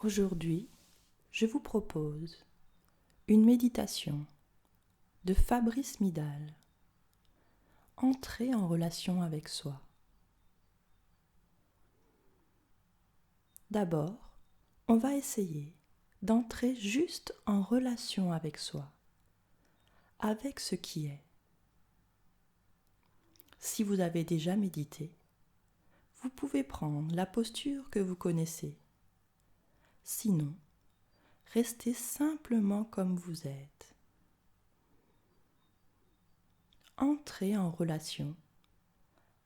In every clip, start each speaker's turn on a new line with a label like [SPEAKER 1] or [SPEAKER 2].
[SPEAKER 1] Aujourd'hui, je vous propose une méditation de Fabrice Midal. Entrer en relation avec soi. D'abord, on va essayer d'entrer juste en relation avec soi, avec ce qui est. Si vous avez déjà médité, vous pouvez prendre la posture que vous connaissez. Sinon, restez simplement comme vous êtes. Entrez en relation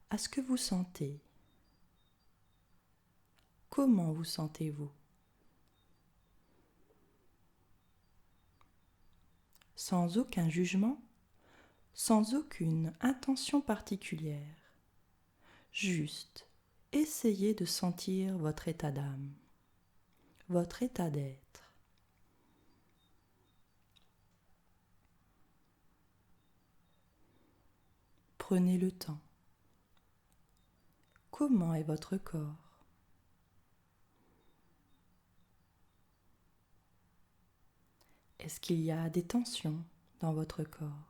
[SPEAKER 1] à ce que vous sentez. Comment vous sentez-vous? Sans aucun jugement, sans aucune intention particulière. Juste essayez de sentir votre état d'âme, votre état d'être. Prenez le temps. Comment est votre corps? Est-ce qu'il y a des tensions dans votre corps?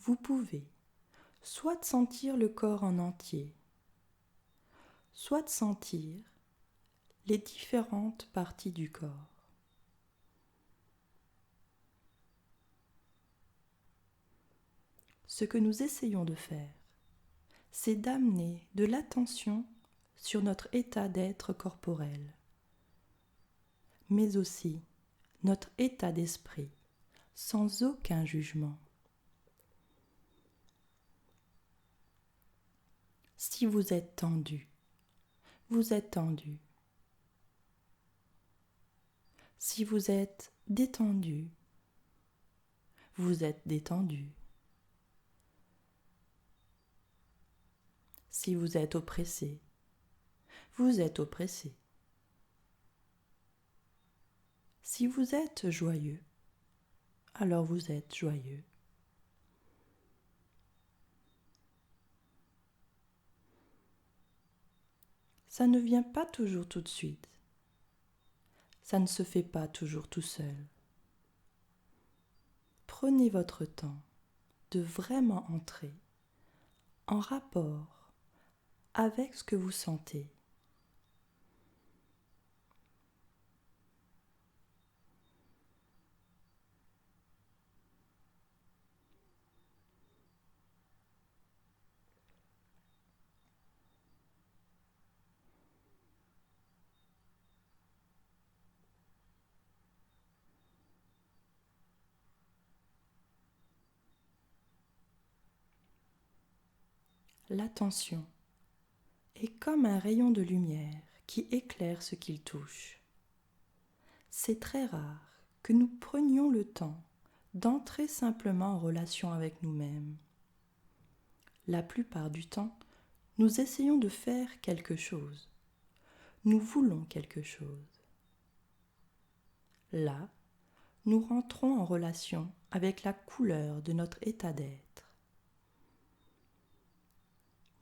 [SPEAKER 1] Vous pouvez soit sentir le corps en entier, soit sentir les différentes parties du corps. Ce que nous essayons de faire, c'est d'amener de l'attention sur notre état d'être corporel, mais aussi notre état d'esprit, sans aucun jugement. Si vous êtes tendu, vous êtes tendu. Si vous êtes détendu, vous êtes détendu. Si vous êtes oppressé, vous êtes oppressé. Si vous êtes joyeux, alors vous êtes joyeux. Ça ne vient pas toujours tout de suite. Ça ne se fait pas toujours tout seul. Prenez votre temps de vraiment entrer en rapport avec ce que vous sentez. L'attention est comme un rayon de lumière qui éclaire ce qu'il touche. C'est très rare que nous prenions le temps d'entrer simplement en relation avec nous-mêmes. La plupart du temps, nous essayons de faire quelque chose. Nous voulons quelque chose. Là, nous rentrons en relation avec la couleur de notre état d'être.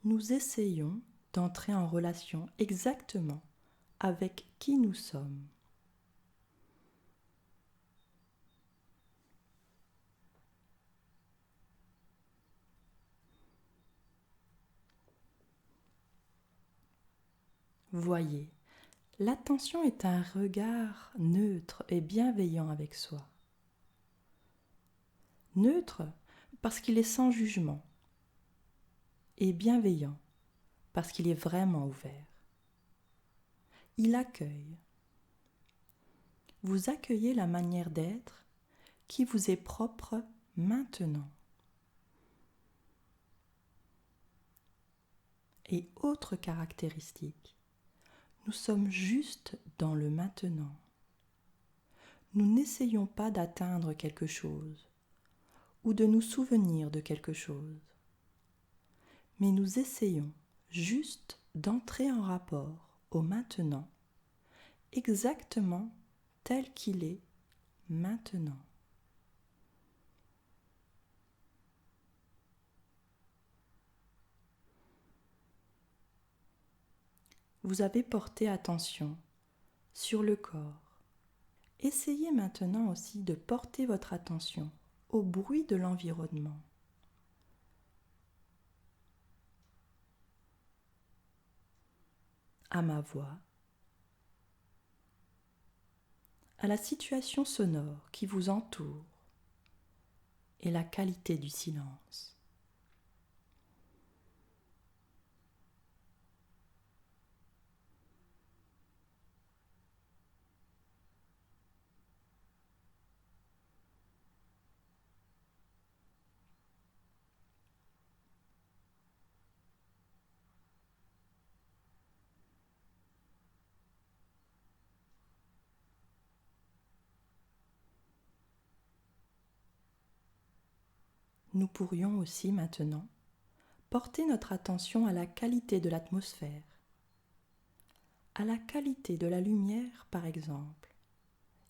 [SPEAKER 1] Nous essayons d'entrer en relation exactement avec qui nous sommes. Voyez, l'attention est un regard neutre et bienveillant avec soi. Neutre parce qu'il est sans jugement et bienveillant parce qu'il est vraiment ouvert. Il accueille. Vous accueillez la manière d'être qui vous est propre maintenant. Et autre caractéristique, nous sommes juste dans le maintenant. Nous n'essayons pas d'atteindre quelque chose ou de nous souvenir de quelque chose, mais nous essayons juste d'entrer en rapport au maintenant, exactement tel qu'il est maintenant. Vous avez porté attention sur le corps. Essayez maintenant aussi de porter votre attention au bruit de l'environnement. À ma voix, à la situation sonore qui vous entoure et la qualité du silence. Nous pourrions aussi maintenant porter notre attention à la qualité de l'atmosphère, à la qualité de la lumière par exemple,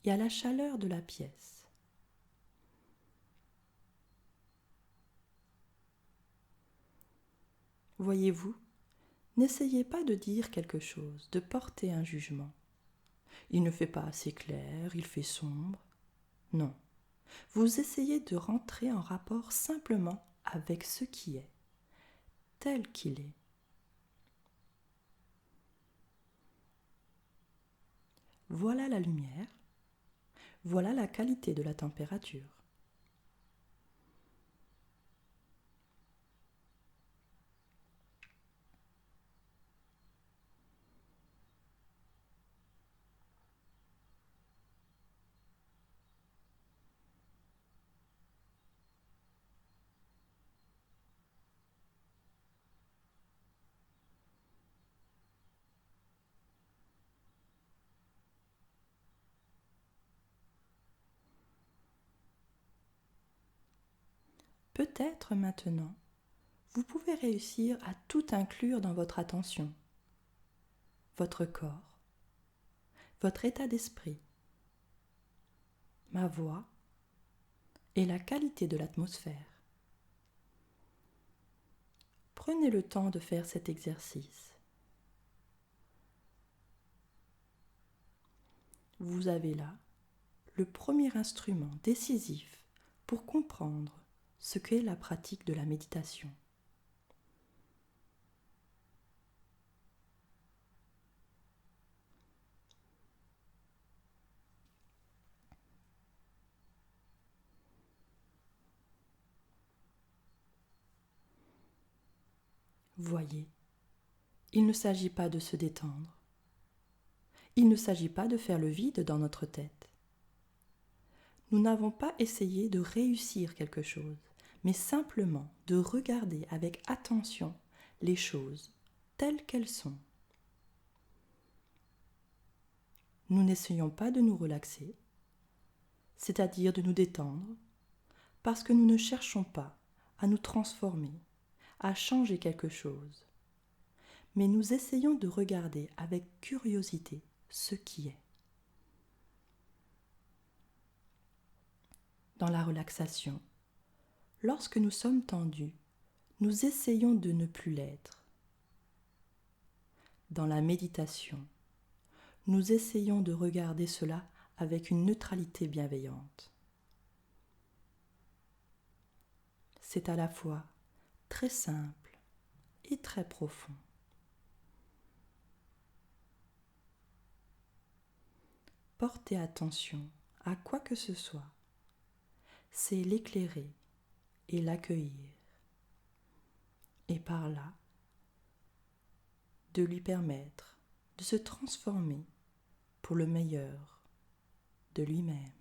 [SPEAKER 1] et à la chaleur de la pièce. Voyez-vous, n'essayez pas de dire quelque chose, de porter un jugement. Il ne fait pas assez clair, il fait sombre. Non, vous essayez de rentrer en rapport simplement avec ce qui est, tel qu'il est. Voilà la lumière, voilà la qualité de la température. Peut-être maintenant, vous pouvez réussir à tout inclure dans votre attention. Votre corps, votre état d'esprit, ma voix et la qualité de l'atmosphère. Prenez le temps de faire cet exercice. Vous avez là le premier instrument décisif pour comprendre ce qu'est la pratique de la méditation. Voyez, il ne s'agit pas de se détendre. Il ne s'agit pas de faire le vide dans notre tête. Nous n'avons pas essayé de réussir quelque chose, mais simplement de regarder avec attention les choses telles qu'elles sont. Nous n'essayons pas de nous relaxer, c'est-à-dire de nous détendre, parce que nous ne cherchons pas à nous transformer, à changer quelque chose, mais nous essayons de regarder avec curiosité ce qui est. Dans la relaxation, lorsque nous sommes tendus, nous essayons de ne plus l'être. Dans la méditation, nous essayons de regarder cela avec une neutralité bienveillante. C'est à la fois très simple et très profond. Porter attention à quoi que ce soit, c'est l'éclairer et l'accueillir, et par là, de lui permettre de se transformer pour le meilleur de lui-même.